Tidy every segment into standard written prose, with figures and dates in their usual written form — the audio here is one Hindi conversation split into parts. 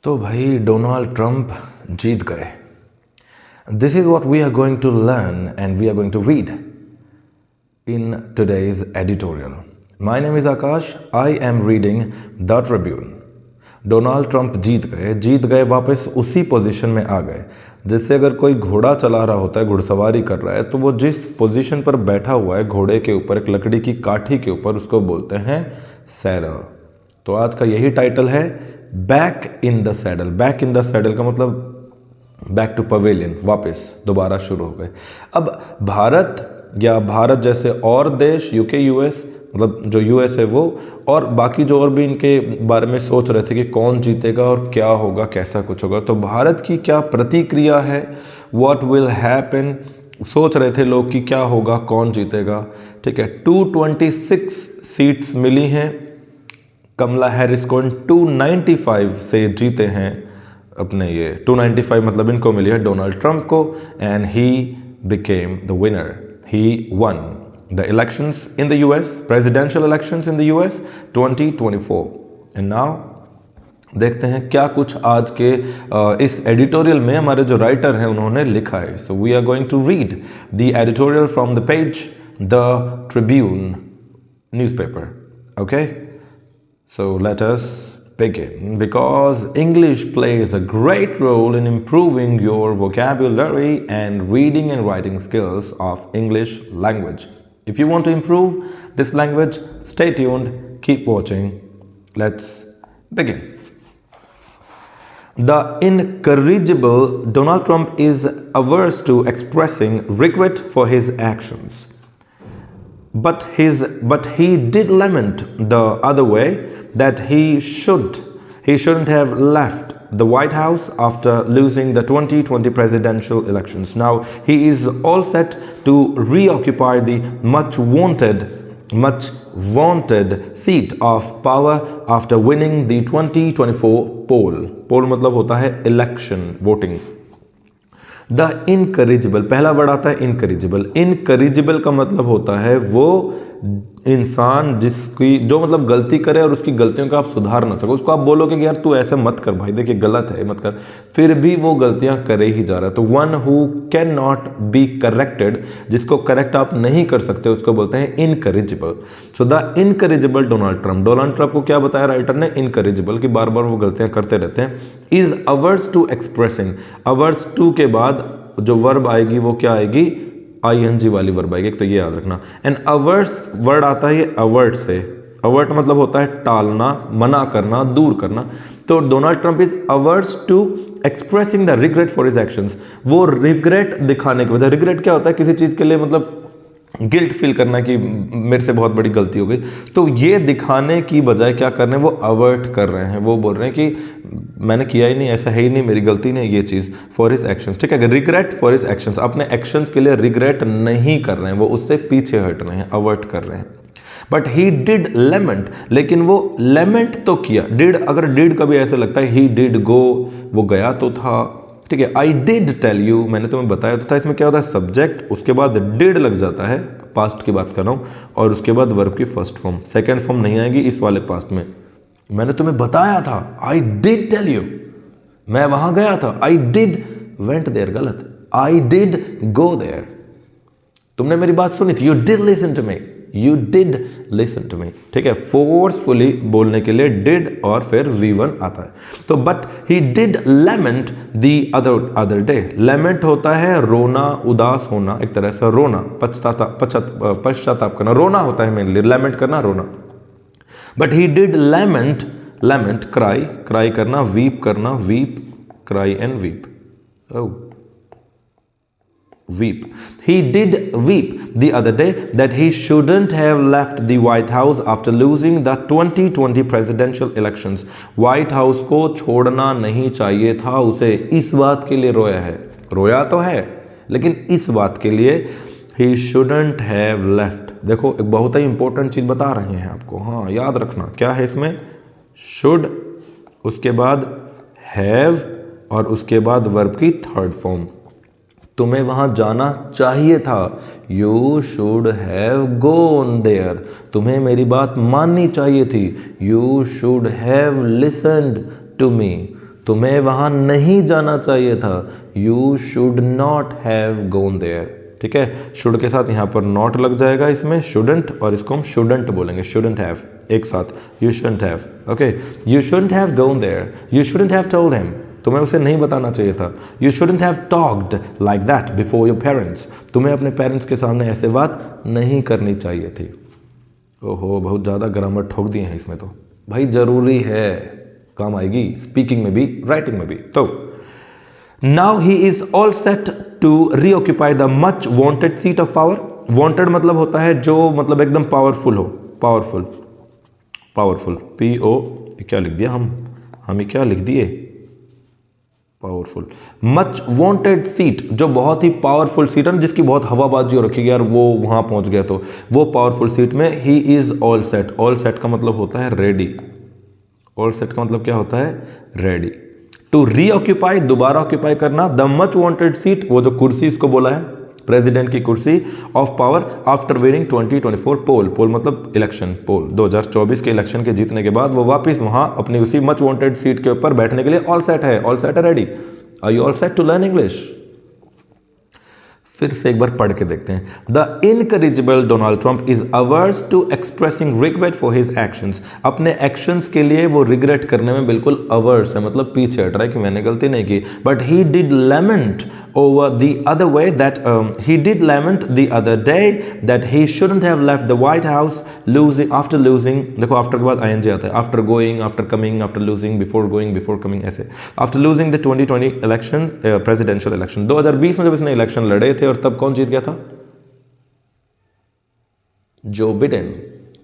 तो भाई डोनाल्ड ट्रंप जीत गए. This is what we are going to learn and we are going to read in today's editorial. My name is Akash. I am reading The Tribune. Donald Trump जीत गए वापस उसी पोजीशन में आ गए. जैसे अगर कोई घोड़ा चला रहा होता है, घुड़सवारी कर रहा है, तो वो जिस पोजीशन पर बैठा हुआ है घोड़े के ऊपर, एक लकड़ी की काठी के ऊपर, उसको बोलते हैं सैडल. तो आज का यही टाइटल है, back in the saddle. Back in the saddle का मतलब बैक टू पवेलियन, वापस दोबारा शुरू हो गए. अब भारत जैसे और देश, यूके, यूएस, मतलब जो यूएस है वो, और बाकी जो और भी इनके बारे में सोच रहे थे कि कौन जीतेगा और क्या होगा, कैसा कुछ होगा. तो भारत की क्या प्रतिक्रिया है, व्हाट विल हैपन, सोच रहे थे लोग कि क्या होगा, कौन जीतेगा. ठीक है, 226 सीट्स मिली हैं कमला हैरिस को. 295 से जीते हैं अपने, ये 295 मतलब इनको मिली है डोनाल्ड ट्रंप को, and he became the winner. He won the elections in the US, presidential elections in the US 2024. And now देखते हैं क्या कुछ आज के इस एडिटोरियल में हमारे जो राइटर हैं उन्होंने लिखा है. So we are going to read the editorial from the page the Tribune newspaper. Okay, so let us begin, because English plays a great role in improving your vocabulary and reading and writing skills of English language. If you want to improve this language, stay tuned, keep watching. Let's begin. The incorrigible Donald Trump is averse to expressing regret for his actions. But he did lament the other way, that he shouldn't have left the White House after losing the 2020 presidential elections. Now he is all set to reoccupy the much wanted seat of power after winning the 2024 poll. Poll मतलब होता है election, voting. द इनकरिजिबल, पहला वर्ड आता है इनकरिजिबल. इनकरिजिबल का मतलब होता है वो इंसान जिसकी जो मतलब गलती करे और उसकी गलतियों का आप सुधार ना सको. उसको आप बोलोगे कि यार तू ऐसे मत कर भाई, देखिए गलत है, मत कर, फिर भी वो गलतियां करे ही जा रहा है. तो one who can not be corrected, जिसको करेक्ट आप नहीं कर सकते, उसको बोलते हैं इनकरिजिबल. सो द इनकरिजिबल डोनाल्ड ट्रंप को क्या बताया राइटर ने, इनकरिजिबल, कि बार बार वो गलतियां करते रहते हैं. Is hours to expressing, ours to के बाद जो वर्ब आएगी वो क्या आएगी, ING वाली वर्ब आएगी, तो ये याद रखना. एंड अवर्स वर्ड आता है ये अवर्ट से. अवर्ट मतलब होता है टालना, मना करना, दूर करना. तो Donald Trump is hours to expressing the regret for his actions. वो रिग्रेट दिखाने के वजह, रिग्रेट क्या होता है, किसी चीज के लिए मतलब गिल्ट फील करना कि मेरे से बहुत बड़ी गलती हो गई, तो ये दिखाने की बजाय क्या कर रहे हैं, वो अवर्ट कर रहे हैं. वो बोल रहे हैं कि मैंने किया ही नहीं, ऐसा है ही नहीं, मेरी गलती नहीं, ये चीज़ फॉर हिज एक्शंस. ठीक है, रिग्रेट फॉर हिज एक्शंस, अपने एक्शंस के लिए रिग्रेट नहीं कर रहे हैं, वो उससे पीछे हट रहे हैं, अवर्ट कर रहे हैं. बट ही डिड लेमेंट, लेकिन वो लेमेंट तो किया. डिड, अगर डिड कभी ऐसे लगता है ही डिड गो, वो गया तो था. ठीक है, आई डिड टेल यू, मैंने तुम्हें बताया तो था. इसमें क्या होता है, सब्जेक्ट, उसके बाद डिड लग जाता है, पास्ट की बात कर रहा हूँ, और उसके बाद वर्ब की फर्स्ट फॉर्म. सेकेंड फॉर्म नहीं आएगी इस वाले पास्ट में. मैंने तुम्हें बताया था, आई डिड टेल यू, मैं वहां गया था. आई डिड वेंट देयर, गलत. आई डिड गो देयर, तुमने मेरी बात सुनी थी. You did listen to me, you did listen to me. ठीक है, फोर्सफुली बोलने के लिए डिड और फिर V1 आता है. तो but he did lament the other day. Lament होता है रोना, उदास होना, एक तरह से रोना, पश्चाताप करना. रोना होता है मेनली, लेमेंट करना, रोना. But he did lament cry करना, वीप करना, weep, cry and weep. Weep. He did weep the other day that he shouldn't have left the White House after losing the 2020 presidential elections. White House को छोड़ना नहीं चाहिए था उसे. इस बात के लिए रोया है, रोया तो है, लेकिन इस बात के लिए he shouldn't have left. देखो एक बहुत ही इंपॉर्टेंट चीज बता रहे हैं आपको, हाँ याद रखना. क्या है इसमें, should, उसके बाद have, और उसके बाद वर्ब की थर्ड फॉर्म. तुम्हें वहां जाना चाहिए था, you should have gone there. तुम्हें मेरी बात माननी चाहिए थी, you should have listened to me. तुम्हें वहाँ नहीं जाना चाहिए था। You should not have gone there. ठीक है, शुड के साथ यहाँ पर नॉट लग जाएगा इसमें, शुडंट, और इसको हम शुडंट बोलेंगे, शुडंट हैव एक साथ, you shouldn't have. Okay, you shouldn't have gone there, you shouldn't have told him, तुम्हें उसे नहीं बताना चाहिए था। You shouldn't have talked like that before your parents, तुम्हें अपने पेरेंट्स के सामने ऐसे बात नहीं करनी चाहिए थी। ओहो, बहुत ज़्यादा ग्रामर ठोक दिए हैं इसमें तो भाई, ज़रूरी है, काम आएगी स्पीकिंग में भी राइटिंग में भी। तो now he is all set to reoccupy the much wanted seat of power. Wanted मतलब होता है जो मतलब एकदम पावरफुल हो, पावरफुल, पावरफुल, PO क्या लिख दिया हम क्या लिख दिए, पावरफुल। मच वांटेड सीट, जो बहुत ही पावरफुल सीट है, जिसकी बहुत हवाबाजी हो रखी है यार, वो वहां पहुंच गया, तो वो पावरफुल सीट में ही is all set. All set का मतलब होता है रेडी, ऑल सेट का मतलब क्या होता है, रेडी। टू रीऑक्यूपाई, दोबारा ऑक्यूपाई करना, द मच वांटेड सीट, वो जो कुर्सी इसको बोला है, प्रेसिडेंट की कुर्सी, ऑफ पावर आफ्टर विनिंग 2024 पोल। पोल मतलब इलेक्शन, पोल 2024 के इलेक्शन के जीतने के बाद वो वापस वहां अपनी उसी मच वांटेड सीट के ऊपर बैठने के लिए ऑल सेट है, ऑल सेट है, ready. Are you all set to learn English? फिर से एक बार पढ़ के देखते हैं। The incorrigible Donald Trump is hours to expressing regret for his actions. अपने एक्शंस के लिए वो रिग्रेट करने में बिल्कुल अवर्स है, मतलब पीछे हट रहा है कि मैंने गलती नहीं की। But he did lament over the other way that he did lament the other day that he shouldn't have left the White House after losing, देखो after के बाद ing आता है, after going, after coming, after losing, before going, before coming, ऐसे, after losing the 2020 election, presidential election, 2020 में जब इसने इलेक्शन लड़े थे और तब कौन जीत गया था, जो बिडेन,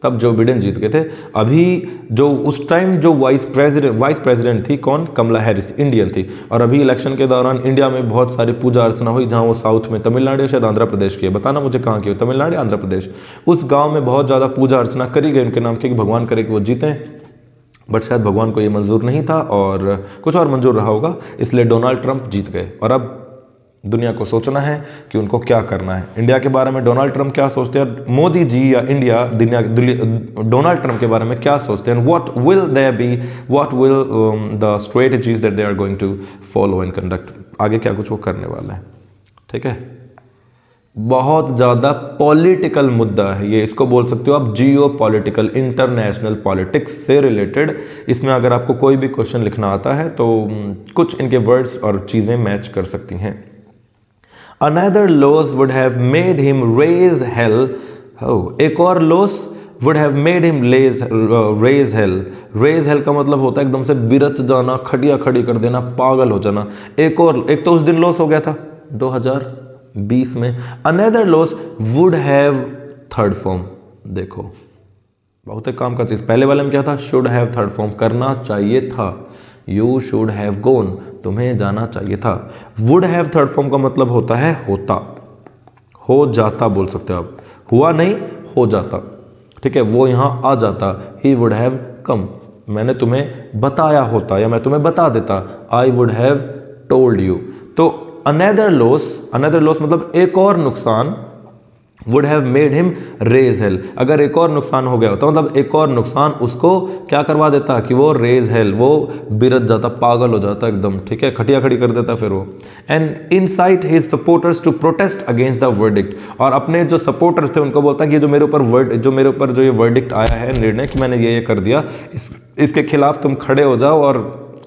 तब जो बिडेन जीत गए थे। अभी जो उस टाइम जो वाइस प्रेसिडेंट थी कौन, कमला हैरिस, इंडियन थी। और अभी इलेक्शन के दौरान इंडिया में बहुत सारी पूजा अर्चना हुई, जहां वो साउथ में तमिलनाडु शायद आंध्र प्रदेश की है, बताना मुझे कहाँ की हो, तमिलनाडु आंध्र प्रदेश, उस गांव में बहुत ज़्यादा पूजा अर्चना करी गई उनके नाम की, कि भगवान करे कि वो जीतें। बट शायद भगवान को ये मंजूर नहीं था और कुछ और मंजूर रहा होगा, इसलिए डोनाल्ड ट्रंप जीत गए। और अब दुनिया को सोचना है कि उनको क्या करना है। इंडिया के बारे में डोनाल्ड ट्रंप क्या सोचते हैं, मोदी जी या इंडिया डोनाल्ड ट्रंप के बारे में क्या सोचते हैं, what will there be, what will the strategies that they are going to follow and conduct, आगे क्या कुछ वो करने वाला है। ठीक है, बहुत ज़्यादा पॉलिटिकल मुद्दा है ये, इसको बोल सकते हो आप जियो पॉलिटिकल, इंटरनेशनल पॉलिटिक्स से रिलेटेड। इसमें अगर आपको कोई भी क्वेश्चन लिखना आता है तो कुछ इनके वर्ड्स और चीज़ें मैच कर सकती हैं। Another loss would have made him raise hell. Oh, एक और loss would have made him raise hell. Raise hell का मतलब होता है एकदम से बिरच जाना, खटिया खड़ी कर देना, पागल हो जाना। एक तो उस दिन लॉस हो गया था 2020 में। Another loss would have third form, देखो बहुत एक काम का चीज़, पहले वाले में क्या था, should have third form, करना चाहिए था, you should have gone, तुम्हें जाना चाहिए था। वुड हैव थर्ड फॉर्म का मतलब होता है होता, हो जाता बोल सकते हो आप, हुआ नहीं हो जाता। ठीक है, वो यहाँ आ जाता, ही वुड हैव कम, मैंने तुम्हें बताया होता या मैं तुम्हें बता देता, I would have told you. तो अनदर लॉस मतलब एक और नुकसान, would have made him raise hell, अगर एक और नुकसान हो गया होता, मतलब एक और नुकसान उसको क्या करवा देता कि वो रेज हेल, वो बिरत जाता, पागल हो जाता एकदम। ठीक है, खटिया खड़ी कर देता फिर वो। And incite his supporters to protest against the verdict, और अपने जो सपोर्टर्स थे उनको बोलता कि ये जो मेरे ऊपर जो ये वर्डिक्ट आया है, निर्णय कि मैंने ये कर दिया, इसके खिलाफ तुम खड़े हो जाओ और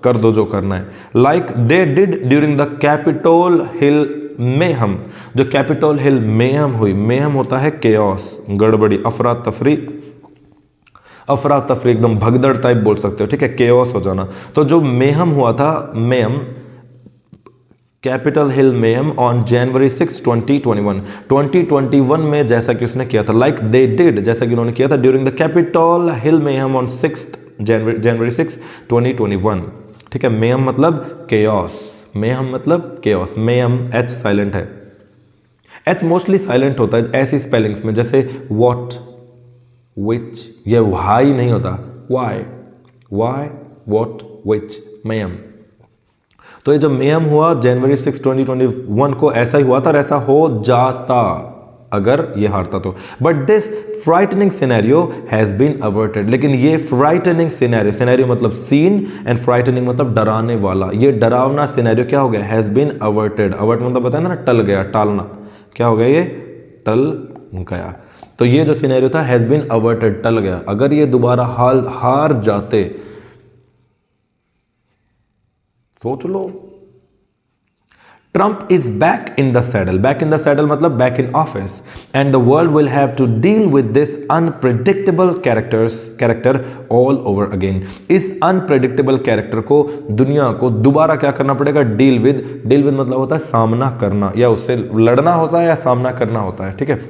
कर दो जो करना है। Like they did during the Capitol hill mayhem, जो कैपिटोल हिल मेहम हुई, मेहम होता है केओस, गड़बड़ी, अफरा तफरी एकदम भगदड़ टाइप बोल सकते हो। ठीक है, केओस हो जाना। तो जो मेहम हुआ था, mayhem, capital Hill mayhem on January 6, 2021 में, जैसा कि उसने किया था, लाइक दे डिड, जैसा कि उन्होंने किया था, during the Capitol Hill mayhem on January 6, 2021। ठीक है, मेहम मतलब केओस, मेहम मतलब केओस, मेहम एच साइलेंट है, एच मोस्टली साइलेंट होता है ऐसी स्पेलिंग्स में, जैसे वॉट, विच, ये वाई नहीं होता, वाई, वॉट, विच, मेहम। तो ये जब मेहम हुआ जनवरी 6, 2021 को, ऐसा ही हुआ था और ऐसा हो जाता, अगर ये हारता तो। But this frightening scenario has been averted, लेकिन ये फ्राइटनिंग सिनेरियो, सिनेरियो मतलब सीन एंड फ्राइटनिंग मतलब डराने वाला, ये डरावना सिनेरियो क्या हो गया, हैज़ बीन अवर्टेड। अवर्ट मतलब बताया ना, टल गया, टालना, क्या हो गया, ये टल गया। तो ये जो सिनेरियो था हैज़ बीन अवर्टेड, टल गया। अगर ये दोबारा हार जाते, सोच लो। Trump is back in the saddle. Back in the saddle मतलब back in office, and the world will have to deal with this unpredictable character all over again. इस unpredictable character को, दुनिया को दोबारा क्या करना पड़ेगा, deal with मतलब होता है सामना करना, या उससे लड़ना होता है या सामना करना होता है, ठीक है।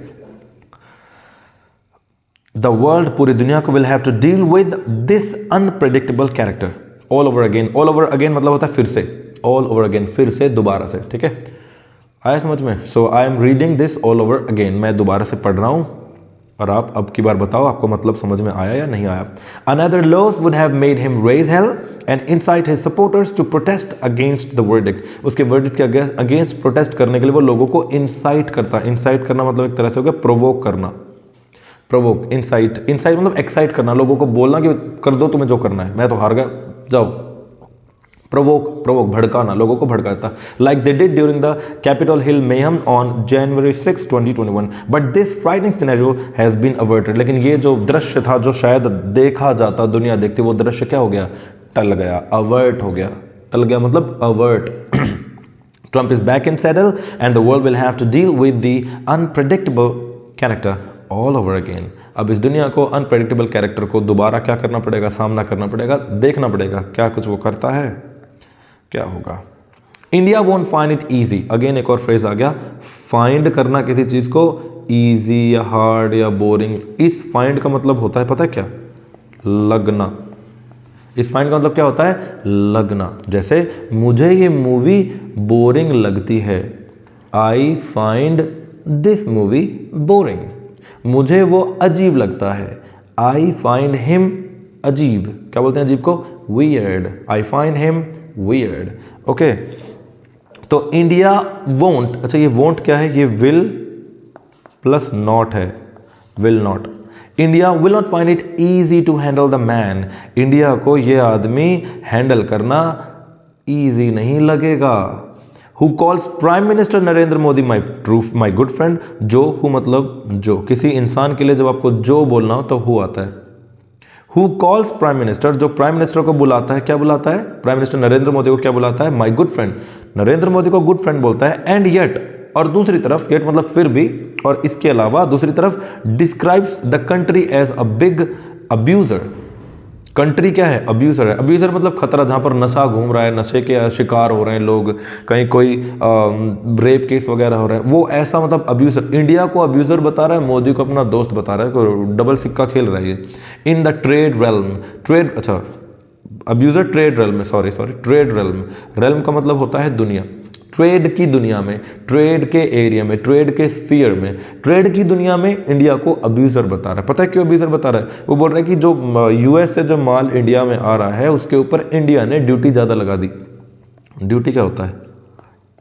The world, पूरी दुनिया को will have to deal with this unpredictable character all over again. all over again मतलब होता है फिर से, ऑल ओवर अगेन, फिर से, दोबारा से, ठीक है। आया समझ में? So I am reading this all over again, मैं दोबारा से पढ़ रहा हूं और आप अब की बार बताओ आपको मतलब समझ में आया या नहीं आया। Another loss would have made him raise hell and incite his supporters to protest against the verdict. उसके वर्डिक्ट के अगेंस्ट प्रोटेस्ट करने के लिए वो लोगों को इंसाइट करता। इंसाइट करना मतलब एक तरह से हो गया प्रोवोक करना, प्रोवोक, इंसाइट, इंसाइट मतलब एक्साइट करना, लोगों को बोलना कि कर दो तुम्हें जो करना है, मैं तो हार गया, जाओ। प्रोवोक भड़काना, लोगों को भड़काता, like they did during the Capitol Hill mayhem on January 6, 2021। But this frightening scenario has been averted. लेकिन ये जो दृश्य था, जो शायद देखा जाता, दुनिया देखती, वो दृश्य क्या हो गया, टल गया, अवर्ट हो गया। टल गया मतलब avert. Trump is back in saddle and the world will have to deal with the unpredictable character all over again. अब इस दुनिया को अनप्रेडिक्टेबल कैरेक्टर को दोबारा क्या करना पड़ेगा, सामना करना पड़ेगा, देखना पड़ेगा क्या कुछ वो करता है, क्या होगा। India won't find it easy. Again एक और फ्रेज आ गया, फाइंड करना किसी चीज़ को ईजी या हार्ड या बोरिंग। इस फाइंड का मतलब होता है पता है क्या, लगना। इस फाइंड का मतलब क्या होता है, लगना। जैसे मुझे ये मूवी बोरिंग लगती है, I find this movie boring. मुझे वो अजीब लगता है, आई फाइंड हिम अजीब। क्या बोलते हैं अजीब को, weird. I find him weird. Okay, तो इंडिया वोंट, अच्छा ये वोंट क्या है, ये विल प्लस नॉट है, will not. India will not find it easy to handle the man. India को ये आदमी हैंडल करना ईजी नहीं लगेगा। Who calls prime minister Narendra Modi my good friend. जो हु मतलब जो, किसी इंसान के लिए जब आपको जो बोलना हो तो हु आता है। हु कॉल्स प्राइम मिनिस्टर, जो प्राइम मिनिस्टर को बुलाता है, क्या बुलाता है, प्राइम मिनिस्टर नरेंद्र मोदी को क्या बुलाता है, माई गुड फ्रेंड। नरेंद्र मोदी को गुड फ्रेंड बोलता है। एंड येट, और दूसरी तरफ, येट मतलब फिर भी, और इसके अलावा दूसरी तरफ describes the country as a big abuser. Country क्या है, अब्यूजर है। अब्यूजर मतलब खतरा, जहाँ पर नशा घूम रहा है, नशे के शिकार हो रहे हैं लोग, कहीं कोई रेप केस वगैरह हो रहे हैं, वो ऐसा मतलब अब्यूजर। इंडिया को अब्यूजर बता रहा है, मोदी को अपना दोस्त बता रहा है, डबल सिक्का खेल रहा है ये। इन द ट्रेड रेल्म, ट्रेड, अच्छा अब्यूजर ट्रेड रेल्म में, सॉरी ट्रेड रेल्म, रेल्म का मतलब होता है दुनिया। ट्रेड की दुनिया में, ट्रेड के एरिया में, ट्रेड के स्फीयर में, ट्रेड की दुनिया में इंडिया को अब्यूजर बता रहा है। पता है क्यों अब्यूजर बता रहा है, वो बोल रहा है कि जो यूएस से जो माल इंडिया में आ रहा है उसके ऊपर इंडिया ने ड्यूटी ज़्यादा लगा दी। ड्यूटी क्या होता है,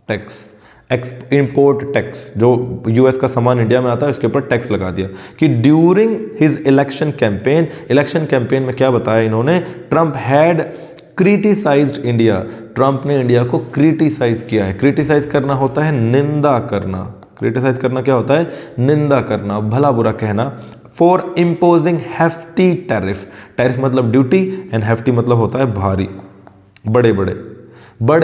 टैक्स, इंपोर्ट टैक्स। जो यूएस का सामान इंडिया में आता है उसके ऊपर टैक्स लगा दिया। कि during his election campaign, election campaign में क्या बताया इन्होंने, Trump had criticised India. Trump ने इंडिया को क्रिटिसाइज किया है। क्रिटिसाइज करना होता है निंदा करना। क्रिटिसाइज करना क्या होता है, निंदा करना, भला बुरा कहना। For imposing hefty tariff, tariff मतलब ड्यूटी, एंड हेफ्टी मतलब होता है भारी, बड़े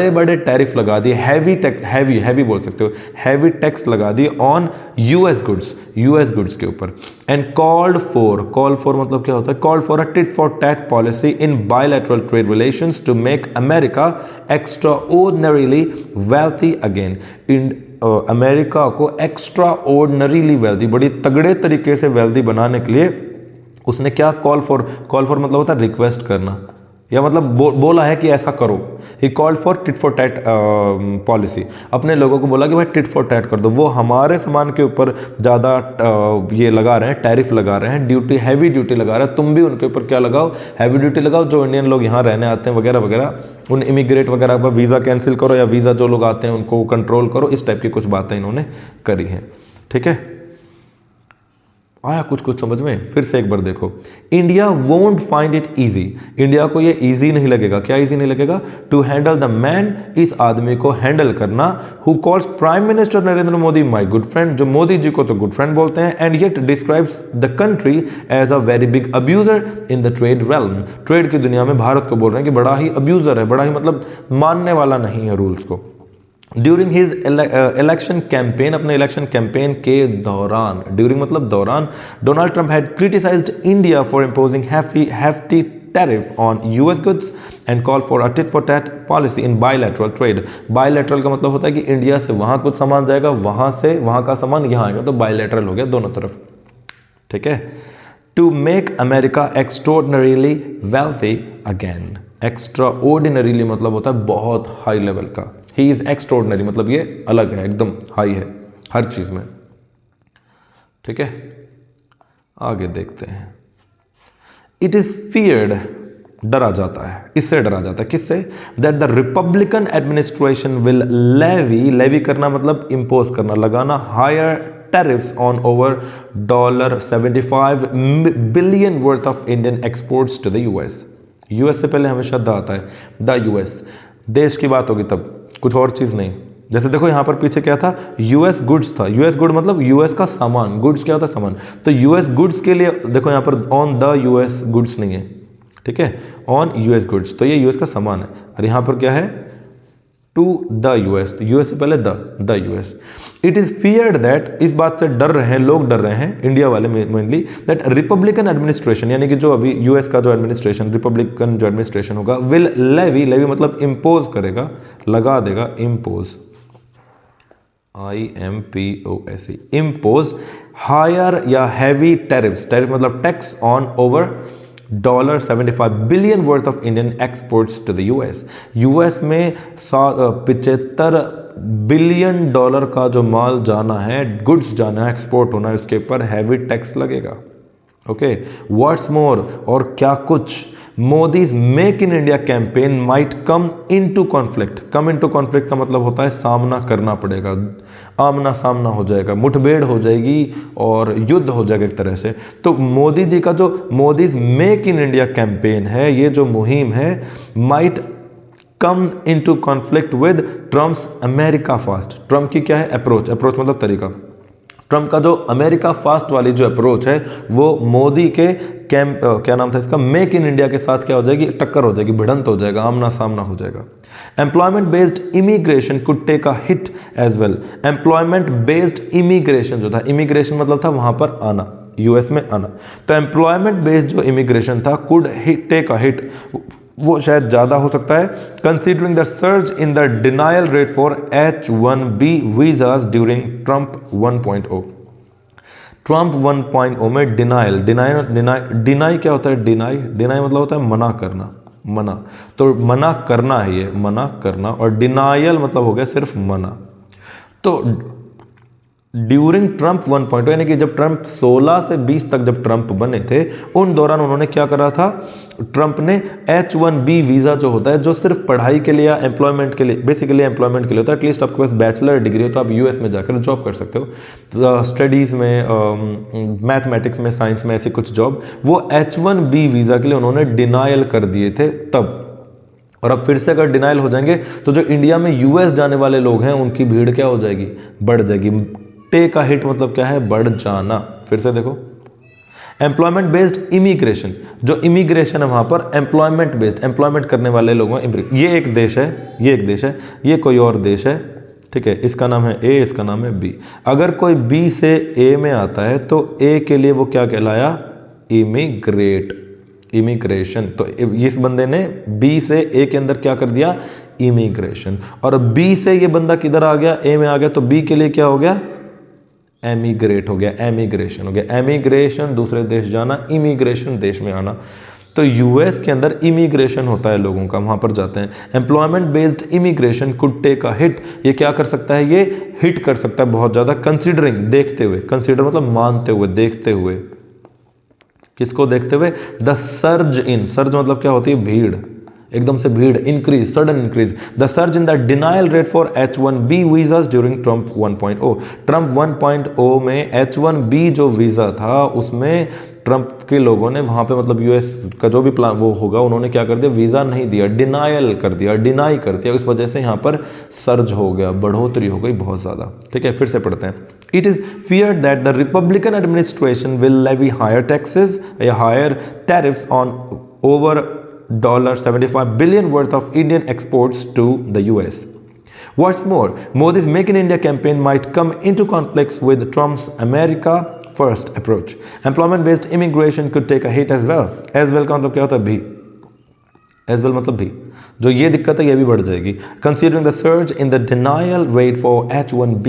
बड़े टैरिफ लगा दिए। हैवी बोल सकते हो, हैवी टैक्स लगा दिए ऑन यूएस गुड्स के ऊपर। एंड कॉल्ड फॉर मतलब क्या होता है, called for a tit for tat policy in bilateral trade relations to make America extraordinarily wealthy again. America को एक्स्ट्रा ऑर्डिनरीली वेल्थी, बड़ी तगड़े तरीके से वेल्थी बनाने के लिए उसने क्या, कॉल फॉर मतलब होता है रिक्वेस्ट करना, या मतलब बोला है कि ऐसा करो। He called for tit for tat policy, अपने लोगों को बोला कि भाई टिट फॉर टैट कर दो। वो हमारे सामान के ऊपर ज़्यादा ये लगा रहे हैं, टैरिफ लगा रहे हैं, ड्यूटी, हैवी ड्यूटी लगा रहे हैं, तुम भी उनके ऊपर क्या लगाओ, हैवी ड्यूटी लगाओ। जो इंडियन लोग यहाँ रहने आते हैं वगैरह वगैरह, उन इमिग्रेट वगैरह का वीज़ा कैंसिल करो, या वीज़ा जो लोग आते हैं उनको कंट्रोल करो। इस टाइप की कुछ बातें इन्होंने करी हैं, ठीक है। आया कुछ कुछ समझ में? फिर से एक बार देखो, India won't find it easy, India को ये ईजी नहीं लगेगा। क्या ईजी नहीं लगेगा? टू हैंडल द मैन, इस आदमी को हैंडल करना, who calls prime minister Narendra Modi my good friend, जो मोदी जी को तो गुड फ्रेंड बोलते हैं, and yet describes the country as a very big abuser in the trade realm, trade की दुनिया में भारत को बोल रहे हैं कि बड़ा ही अब्यूजर है, बड़ा ही मतलब मानने वाला नहीं है रूल्स को। ड्यूरिंग हिज इलेक्शन कैंपेन, अपने इलेक्शन कैंपेन के दौरान, ड्यूरिंग मतलब दौरान, Donald Trump had criticised India for imposing hefty tariff on US goods and call for a tit for tat policy in bilateral trade। bilateral का मतलब होता है कि इंडिया से वहां कुछ सामान जाएगा, वहां से वहां का सामान यहां आएगा, तो bilateral हो गया दोनों तरफ, ठीक है। To make America extraordinarily wealthy again, extraordinarily मतलब होता है बहुत हाई लेवल का, ही इज एक्स्ट्रॉर्डिनरी मतलब ये अलग है, एकदम हाई है हर चीज में, ठीक है। आगे देखते हैं, इट इज फियर्ड, डरा जाता है, इससे डरा जाता है, किससे? That the Republican administration will levy करना मतलब इंपोज करना, लगाना, higher tariffs on over $75 billion worth of Indian exports to the US. US से पहले हमेशा द आता है, द यूएस, देश की बात होगी तब, कुछ और चीज नहीं। जैसे देखो यहां पर पीछे क्या था? यूएस गुड्स था, यूएस गुड मतलब यूएस का सामान, गुड्स क्या होता है? सामान। तो यूएस गुड्स के लिए देखो यहां पर ऑन द यूएस गुड्स नहीं है, ठीक है, ऑन यूएस गुड्स, तो ये यूएस का सामान है। और यहां पर क्या है? टू द यूएस, तो यूएस से पहले the US. It is feared that, इस बात से डर रहे हैं लोग, डर रहे हैं इंडिया वाले मेनली, दैट रिपब्लिकन एडमिनिस्ट्रेशन, यानी कि जो अभी यूएस का जो एडमिनिस्ट्रेशन, रिपब्लिकन जो एडमिनिस्ट्रेशन होगा, विल लेवी मतलब इंपोज करेगा, लगा देगा, इंपोज, IMPOSE, इंपोज हायर या हैवी टैरिफ्स, टैरिफ मतलब tax on over $75 billion worth of Indian exports to the US. US में 75 बिलियन डॉलर का जो माल जाना है, गुड्स जाना है, एक्सपोर्ट होना है, उसके ऊपर हैवी टैक्स लगेगा। ओके, व्हाट्स मोर, और क्या कुछ, Modi's make in India campaign might come into conflict, come into conflict का मतलब होता है सामना करना पड़ेगा, आमना सामना हो जाएगा, मुठभेड़ हो जाएगी और युद्ध हो जाएगा एक तरह से। तो मोदी जी का जो Modi's make in India campaign है, ये जो मुहिम है, might come into conflict with Trump's America fast, Trump की क्या है? अप्रोच, अप्रोच मतलब तरीका, ट्रम्प का जो अमेरिका फास्ट वाली जो अप्रोच है, वो मोदी के क्या नाम था इसका, मेक इन इंडिया के साथ क्या हो जाएगी? टक्कर हो जाएगी, भिड़ंत हो जाएगा, आमना सामना हो जाएगा। Employment based immigration could take a hit as well, employment based immigration जो था, इमिग्रेशन मतलब था वहां पर आना, यूएस में आना, तो एम्प्लॉयमेंट बेस्ड जो इमिग्रेशन था, कुड टेक अ हिट, वो शायद ज़्यादा हो सकता है, considering the surge in the denial rate for H1B visas during Trump 1.0। Trump 1.0 में डिनाई क्या होता है? डिनाई मतलब होता है मना करना, मना, तो मना करना है ये, मना करना, और डिनायल मतलब हो गया सिर्फ मना। तो ड्यूरिंग ट्रंप 1.0 यानी कि जब ट्रंप 16 से 20 तक जब ट्रंप बने थे, उन दौरान उन्होंने क्या करा था? ट्रंप ने H1B वीज़ा जो होता है, जो सिर्फ पढ़ाई के लिए या एम्प्लॉयमेंट के लिए, बेसिकली एम्प्लॉयमेंट के लिए होता है, एटलीस्ट आपके पास बैचलर डिग्री हो तो आप यूएस में जाकर जॉब कर सकते हो, तो स्टडीज़ में, मैथमेटिक्स में, साइंस में, ऐसी कुछ जॉब, वो H1B वीज़ा के लिए उन्होंने डिनायल कर दिए थे तब। और अब फिर से अगर डिनाइल हो जाएंगे तो जो इंडिया में यूएस जाने वाले लोग हैं उनकी भीड़ क्या हो जाएगी? बढ़ जाएगी। टेक अ हिट मतलब क्या है? बढ़ जाना। फिर से देखो, एम्प्लॉयमेंट बेस्ड इमिग्रेशन, जो इमिग्रेशन है वहां पर एम्प्लॉयमेंट बेस्ड, एम्प्लॉयमेंट करने वाले लोगों, ये एक देश है, ये एक देश है, ये कोई और देश है, ठीक है, इसका नाम है ए, इसका नाम है बी। अगर कोई बी से ए में आता है तो ए के लिए वो क्या कहलाया? Immigrate, immigration. तो इस बंदे ने बी से ए के अंदर क्या कर दिया? इमिग्रेशन। और बी से ये बंदा किधर आ गया? ए में आ गया, तो बी के लिए क्या हो गया? एमिग्रेट हो गया, एमिग्रेशन हो गया। एमिग्रेशन दूसरे देश जाना, इमिग्रेशन देश में आना। तो यूएस के अंदर इमिग्रेशन होता है लोगों का, वहां पर जाते हैं। Employment based immigration could take a hit, ये क्या कर सकता है? ये हिट कर सकता है बहुत ज़्यादा, कंसिडरिंग, देखते हुए, कंसिडर मतलब मानते हुए, देखते हुए। किसको देखते हुए? द सर्ज इन, सर्ज मतलब क्या होती है? भीड़, एकदम से भीड़ increase, sudden increase. The surge in the denial rate for H1B visas during Trump 1.0। Trump 1.0 में H1B जो वीज़ा था उसमें ट्रम्प के लोगों ने वहाँ पे मतलब यूएस का जो भी प्लान वो होगा उन्होंने क्या कर दिया, वीज़ा नहीं दिया, डिनायल कर दिया, डिनाई कर दिया। इस वजह से यहाँ पर सर्ज हो गया, बढ़ोतरी हो गई बहुत ज़्यादा। ठीक है, फिर से पढ़ते हैं। It is feared that the Republican administration will levy higher taxes, higher tariffs on over $75 billion worth of Indian exports to the US. What's more, Modi's Make in India campaign might come into conflicts with Trump's America First approach. Employment-based immigration could take a hit as well. As well का मतलब क्या होता है? भी। As well मतलब भी। जो ये दिक्कत है ये भी बढ़ जाएगी। Considering the surge in the denial rate for H1B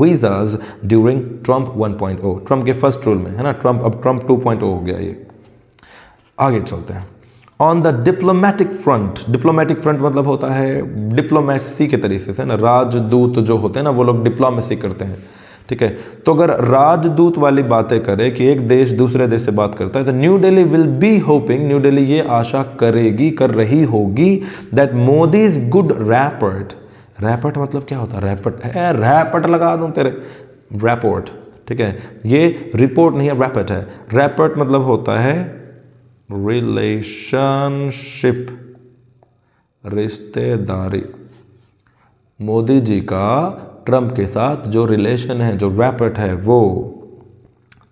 visas during Trump 1.0, Trump के फर्स्ट रूल में है ना, ट्रम्प अब ट्रम्प 2.0 हो गया ये। आगे चलते हैं। On the diplomatic front, diplomatic front मतलब होता है डिप्लोमेसी के तरीके से ना, राजदूत जो होते हैं ना वो लोग डिप्लोमेसी करते हैं। ठीक है, तो अगर राजदूत वाली बातें करें कि एक देश दूसरे देश से बात करता है तो new Delhi will be hopping, new Delhi ये आशा करेगी, कर रही होगी that Modi's good rapport, rapport मतलब क्या होता है? रैपर्ट है, रैपर्ट लगा दूं तेरे, रैपोर्ट। ठीक है, ये रिपोर्ट नहीं है, रैपर्ट है। रैपर्ट मतलब होता है रिलेशनशिप, रिश्तेदारी। मोदी जी का ट्रम्प के साथ जो रिलेशन है, जो रैपर्ट है वो।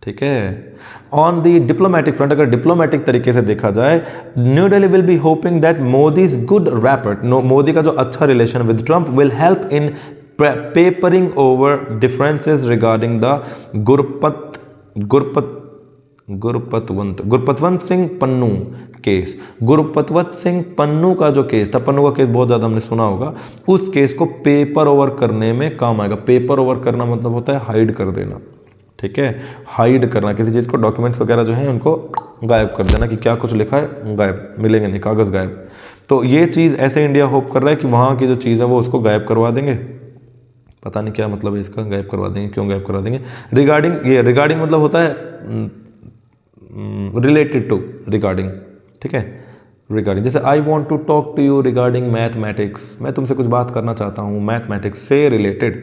ठीक है, ऑन दी डिप्लोमेटिक फ्रंट अगर डिप्लोमेटिक तरीके से देखा जाए, New Delhi will be hoping that Modi's good rapport, Modi का जो अच्छा relation with Trump will help in papering over differences regarding the Gurpatwant Singh Pannun case. Gurpatwant Singh Pannun का जो केस था, पन्नू का केस बहुत ज़्यादा हमने सुना होगा, उस केस को पेपर ओवर करने में काम आएगा। पेपर ओवर करना मतलब होता है हाइड कर देना। ठीक है, हाइड करना, किसी चीज़ को, डॉक्यूमेंट्स वगैरह जो हैं उनको गायब कर देना कि क्या कुछ लिखा है गायब, मिलेंगे नहीं, कागज़ गायब। तो ये चीज़ ऐसे इंडिया होप कर रहा है कि वहाँ की जो चीज़ है वो उसको गायब करवा देंगे। पता नहीं क्या मतलब है इसका, गायब करवा देंगे, क्यों गायब करवा देंगे। रिगार्डिंग, ये रिगार्डिंग मतलब होता है रिलेटेड टू, रिगार्डिंग। ठीक है, रिगार्डिंग, जैसे I want to talk to you regarding mathematics, मैं तुमसे कुछ बात करना चाहता हूँ मैथमेटिक्स से related.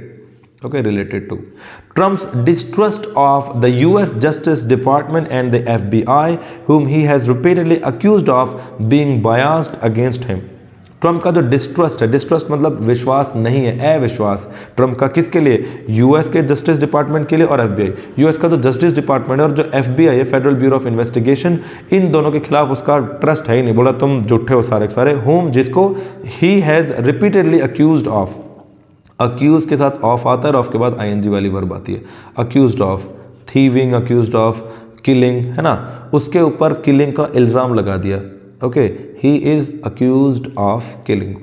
Okay, related to. Trump's distrust of the US Justice Department and the FBI whom he has repeatedly accused of being biased against him। Trump का जो डिस्ट्रस्ट है, डिस्ट्रस्ट मतलब विश्वास नहीं है, अविश्वास। ट्रम्प का किसके लिए? यूएस के जस्टिस डिपार्टमेंट के लिए और FBI। यूएस का जो जस्टिस डिपार्टमेंट है और जो FBI है, फेडरल ब्यूरो ऑफ इन्वेस्टिगेशन, इन दोनों के खिलाफ उसका ट्रस्ट है ही नहीं। बोला तुम झूठे हो सारे के सारे। होम, जिसको he has repeatedly accused of, accuse के साथ ऑफ आता है और ऑफ के बाद ING वाली वर्ब आती है। Accused of thieving, accused of killing, है ना, उसके ऊपर किलिंग का इल्ज़ाम लगा दिया। Okay, he is accused of killing,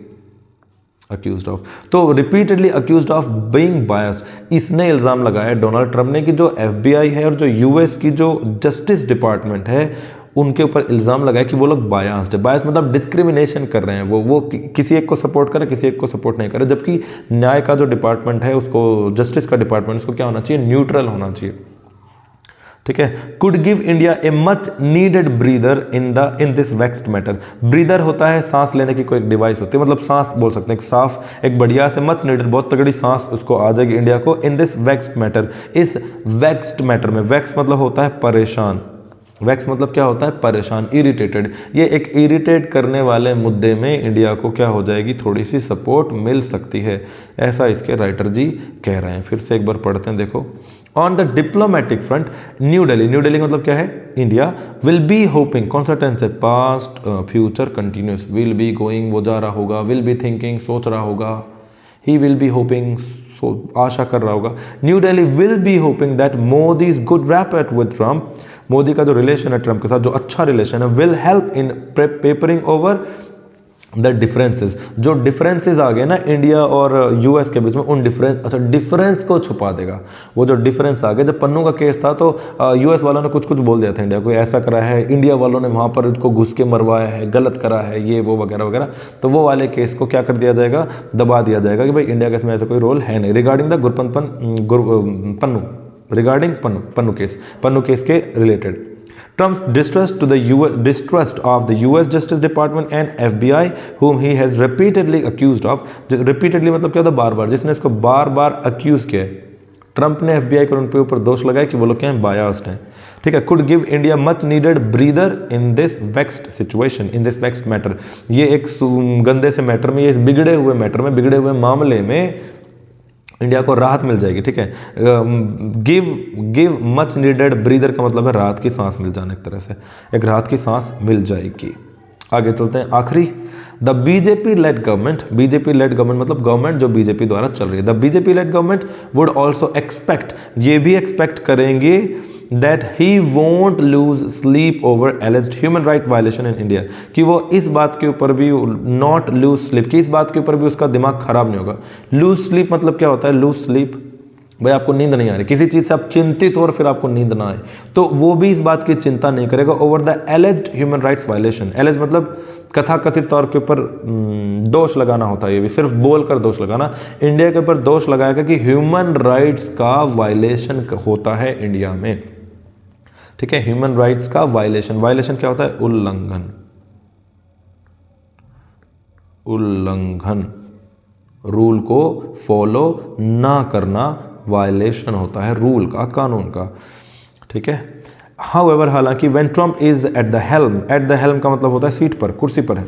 accused of, तो repeatedly accused of being biased. इसने इल्ज़ाम लगाया डोनाल्ड ट्रम्प ने कि जो FBI है और जो यूएस की जो जस्टिस डिपार्टमेंट है उनके ऊपर इल्ज़ाम लगाया कि वो लोग बायस्ड है। बायस मतलब डिस्क्रिमिनेशन कर रहे हैं, वो किसी एक को सपोर्ट करे, किसी एक को सपोर्ट नहीं करे। जबकि न्याय का जो डिपार्टमेंट है उसको, जस्टिस का डिपार्टमेंट, उसको क्या होना चाहिए? न्यूट्रल होना चाहिए। ठीक है, could give India a much needed breather in this vexed matter. Breather होता है सांस लेने की कोई एक डिवाइस होती है, मतलब सांस बोल सकते हैं, साफ एक बढ़िया से, मच नीडेड बहुत तगड़ी सांस उसको आ जाएगी इंडिया को, इन दिस वेक्स्ड मैटर, इस वेक्स्ड मैटर में। वेक्स मतलब होता है परेशान, वैक्स मतलब क्या होता है? परेशान, इरिटेटेड। ये एक इरिटेट करने वाले मुद्दे में इंडिया को क्या हो जाएगी? थोड़ी सी सपोर्ट मिल सकती है, ऐसा इसके राइटर जी कह रहे हैं। फिर से एक बार पढ़ते हैं, देखो। On the diplomatic front, new Delhi, new Delhi मतलब क्या है? इंडिया विल बी होपिंग, कौन सा टेंस है? Past future continuous. Will be going, वो जा रहा होगा, विल बी थिंकिंग, सोच रहा होगा, ही विल बी होपिंग, आशा कर रहा होगा। New Delhi will be hoping that Modi is good rapport with Trump, Modi का जो रिलेशन है ट्रम्प के साथ, जो अच्छा रिलेशन है, will help in papering over the differences. जो डिफरेंसेस आ गए ना इंडिया और यूएस के बीच में, उन डिफरेंस को छुपा देगा। वो जो डिफरेंस आ गए, जब पन्नू का केस था तो यूएस वालों ने कुछ कुछ बोल दिया था इंडिया को, ऐसा करा है, इंडिया वालों ने वहाँ पर उसको घुस के मरवाया है, गलत करा है, ये वो वगैरह वगैरह। तो वो वाले केस को क्या कर दिया जाएगा? दबा दिया जाएगा कि भाई इंडिया के इसमें ऐसा कोई रोल है नहीं। Regarding the Pannu, regarding Pannu case के related, Trump's distrust of the US Justice Department and FBI, whom he has repeatedly accused of. repeatedly मतलब क्या होता है? बार बार, जिसने इसको बार बार अक्यूज किया है। ट्रंप ने FBI को उन पे ऊपर दोष लगाया कि वो लोग क्या हैं, बायास्ड हैं। ठीक है, could give India much needed breather in this vexed situation, in this vexed matter. ये एक गंदे से मैटर में, ये इस बिगड़े हुए मैटर में, बिगड़े हुए मामले में इंडिया को राहत मिल जाएगी। ठीक है, गिव मच नीडेड ब्रीदर का मतलब है राहत की सांस मिल जाना, एक तरह से एक राहत की सांस मिल जाएगी। आगे चलते हैं, आखिरी, the BJP led government, BJP led government मतलब गवर्नमेंट जो बीजेपी द्वारा चल रही है। The BJP led government would also expect, ये भी एक्सपेक्ट करेंगे that he won't lose sleep over alleged human right violation in India, कि वो इस बात के ऊपर भी नॉट लूज स्लीप, कि इस बात के ऊपर भी उसका दिमाग खराब नहीं होगा। लूज स्लीप मतलब क्या होता है? लूज स्लीप भाई आपको नींद नहीं आ रही, किसी चीज़ से आप चिंतित हो और फिर आपको नींद ना आए, तो वो भी इस बात की चिंता नहीं करेगा over the alleged human rights violation. Allege मतलब कथाकथित तौर के ऊपर दोष लगाना होता है, ये भी सिर्फ बोल कर दोष लगाना। इंडिया के ऊपर दोष लगाएगा कि ह्यूमन राइट्स का वायलेशन होता है इंडिया में। ठीक है, ह्यूमन राइट्स का वायलेशन, वायलेशन क्या होता है? उल्लंघन, उल्लंघन, रूल को फॉलो ना करना वायलेशन होता है रूल का, कानून का। ठीक है, हाउएवर हालांकि when Trump is eight the helm का मतलब होता है सीट पर, कुर्सी पर है,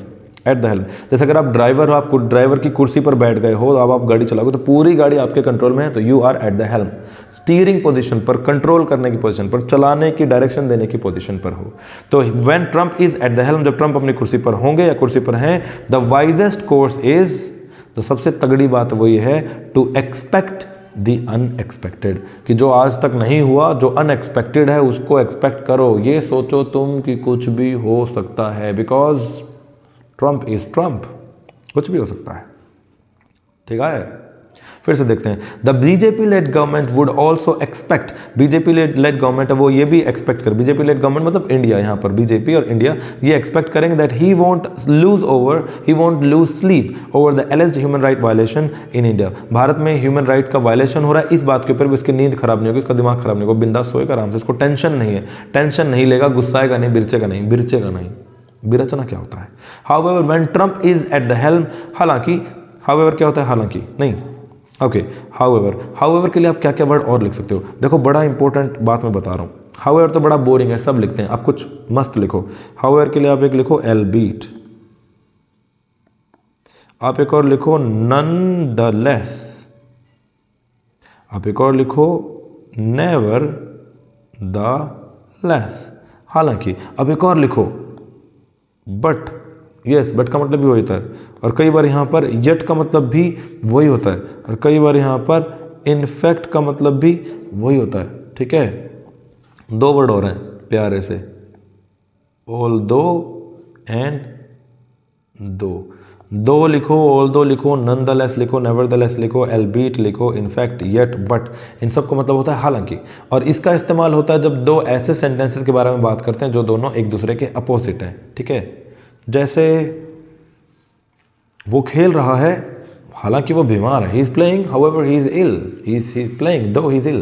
एट द हेल्म। जैसे अगर आप ड्राइवर हो, आप ड्राइवर की कुर्सी पर बैठ गए हो, अब आप गाड़ी चलाओगे तो पूरी गाड़ी आपके कंट्रोल में है, तो you are at the helm, steering position पर, कंट्रोल करने की पोजीशन पर, चलाने की डायरेक्शन देने की पोजीशन पर हो। तो when Trump is eight the helm, जब ट्रम्प अपनी कुर्सी पर होंगे या कुर्सी पर हैं, द वाइजेस्ट कोर्स इज, तो सबसे तगड़ी बात वही है, टू एक्सपेक्ट दी अनएक्सपेक्टेड, कि जो आज तक नहीं हुआ, जो अनएक्सपेक्टेड है उसको एक्सपेक्ट करो। ये सोचो तुम कि कुछ भी हो सकता है, बिकॉज ट्रम्प इज ट्रम्प, कुछ भी हो सकता है। ठीक है, फिर से देखते हैं, the BJP led government would also expect, BJP led government है वो ये भी एक्सपेक्ट कर, बीजेपी लेड गवर्नमेंट मतलब इंडिया, यहाँ पर बीजेपी और इंडिया ये एक्सपेक्ट करेंगे that he won't lose sleep over the alleged human right violation in India. Bharat में ह्यूमन राइट का वायलेशन हो रहा है, इस बात के ऊपर भी उसकी नींद खराब नहीं होगी, उसका दिमाग खराब नहीं होगा, बिंदास सोएगा आराम से, उसको टेंशन नहीं है, टेंशन नहीं लेगा, गुस्साएगा नहीं, बिरचेगा नहीं, बिरचना क्या होता है। However when Trump is eight the helm, हालांकि, हाउएवर क्या होता है? हालांकि नहीं, ओके, हाउएवर के लिए आप क्या क्या वर्ड और लिख सकते हो? देखो बड़ा इंपॉर्टेंट बात मैं बता रहा हूँ, हाउएवर तो बड़ा बोरिंग है, सब लिखते हैं, आप कुछ मस्त लिखो। हाउएवर के लिए आप एक लिखो एल्बीट, आप एक और लिखो नन द लेस, आप एक और लिखो नेवर द लेस, हालांकि। अब एक और लिखो बट, यस, बट का मतलब भी वही होता है, और कई बार यहाँ पर यट का मतलब भी वही होता है, और कई बार यहाँ पर इनफैक्ट का मतलब भी वही होता है। ठीक है, दो वर्ड और हैं प्यारे से, ऑल्दो एंड दो लिखो, ऑल्दो लिखो, नॉनदलेस लिखो, नेवरदलेस लिखो, एल्बीट लिखो, इनफैक्ट, येट, बट, इन सब का मतलब होता है हालांकि। और इसका इस्तेमाल होता है जब दो ऐसे सेंटेंसेस के बारे में बात करते हैं जो दोनों एक दूसरे के अपोजिट हैं। ठीक है, जैसे वो खेल रहा है हालांकि वो बीमार है, he is playing however he is ill, he is playing though he is इल,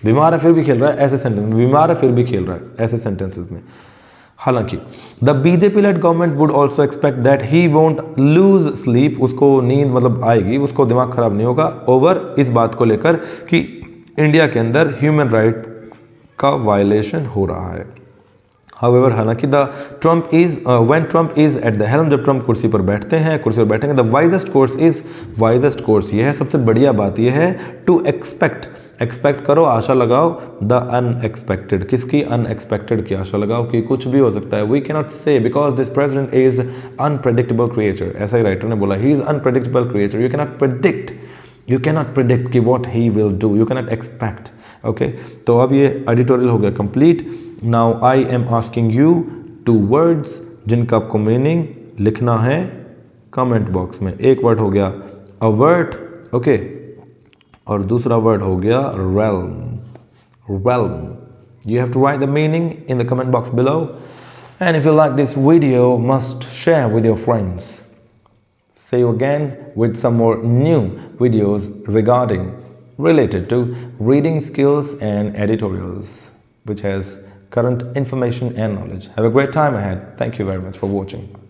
बीमार है फिर भी खेल रहा है, ऐसे सेंटेंस, बीमार है फिर भी खेल रहा है, ऐसे सेंटेंसेस में हालांकि। The BJP led government would also expect that he won't lose sleep, उसको नींद मतलब आएगी, उसको दिमाग खराब नहीं होगा, ओवर, इस बात को लेकर कि इंडिया के अंदर ह्यूमन राइट का वायलेशन हो रहा है। हाउएवर हालांकि the Trump is when Trump is eight the helm, जब ट्रम्प कुर्सी पर बैठते हैं, कुर्सी पर बैठेंगे, the wisest course is, wisest course ये है, सबसे बढ़िया बात ये है, टू एक्सपेक्ट, एक्सपेक्ट करो, आशा लगाओ, द अनएक्सपेक्टेड, किसकी? अनएक्सपेक्टेड की आशा लगाओ कि कुछ भी हो सकता है। We can not say because this president is unpredictable creature, ऐसा ही राइटर ने बोला, he is unpredictable creature, you can not predict कि what he will do, you can not expect. Okay, तो अब ये एडिटोरियल हो गया complete. Now I am asking you 2 words जिनका आपको मीनिंग लिखना है कमेंट बॉक्स में। एक वर्ड हो गया अवर्ट, ओके, और दूसरा वर्ड हो गया realm. You have to write the meaning in the comment box below, and if you like this video, must share with your friends. See you again with some more new videos related to reading skills and editorials, which has current information and knowledge. Have a great time ahead. Thank you very much for watching.